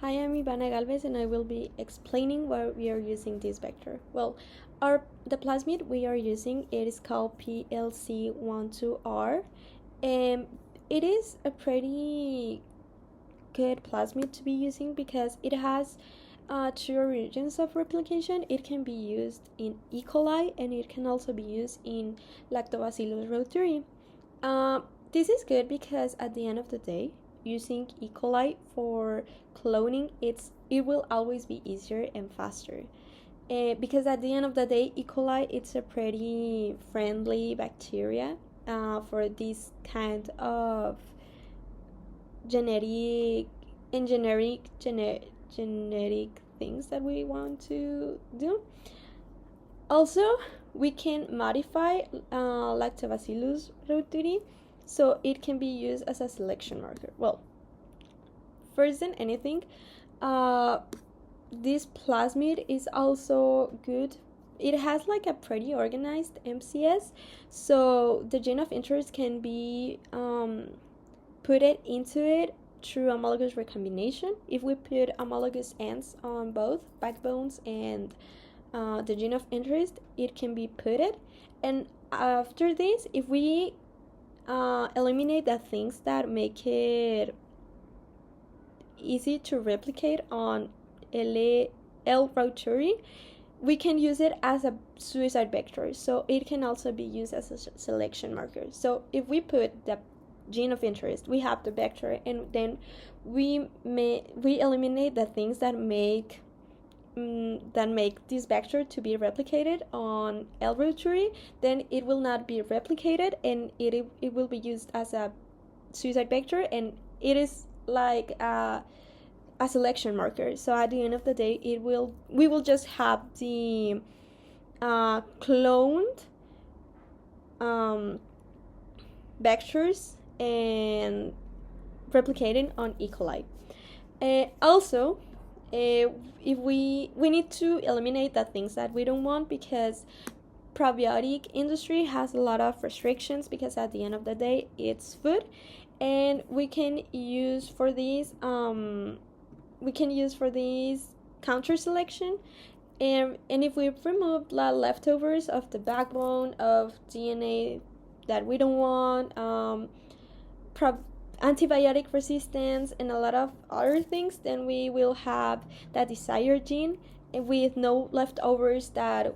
Hi, I'm Ivana Galvez and I will be explaining why we are using this vector. Well, the plasmid we are using, it is called PLC12R, and it is a pretty good plasmid to be using because it has two origins of replication. It can be used in E. coli and it can also be used in Lactobacillus reuteri. This is good because at the end of the day, using E. coli for cloning, it will always be easier and faster. Because at the end of the day, E. coli it's a pretty friendly bacteria for this kind of genetic genetic things that we want to do. Also, we can modify Lactobacillus reuteri so it can be used as a selection marker. Well, first than anything, this plasmid is also good. It has like a pretty organized MCS, so the gene of interest can be put it into it through homologous recombination. If we put homologous ends on both backbones and the gene of interest, it can be put it. And after this, if we eliminate the things that make it easy to replicate on L. reuteri, we can use it as a suicide vector, so it can also be used as a selection marker. So if we put the gene of interest, we have the vector, and then we eliminate the things that make this vector to be replicated on L. reuteri, then it will not be replicated and it will be used as a suicide vector, and it is like a selection marker. So at the end of the day, we will just have the cloned vectors and replicating on E. coli. Also, if we need to eliminate the things that we don't want, because probiotic industry has a lot of restrictions, because at the end of the day it's food, and we can use for these counter selection, and if we remove the leftovers of the backbone of DNA that we don't want, antibiotic resistance and a lot of other things, then we will have that desired gene with no leftovers that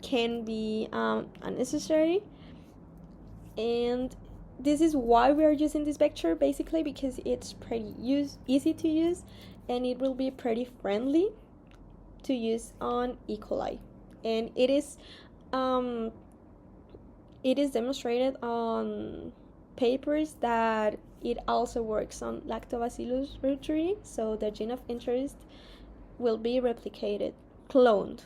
can be unnecessary. And this is why we are using this vector, basically because it's pretty easy to use, and it will be pretty friendly to use on E. coli. And it is demonstrated on papers that it also works on Lactobacillus reuteri, so the gene of interest will be replicated, cloned.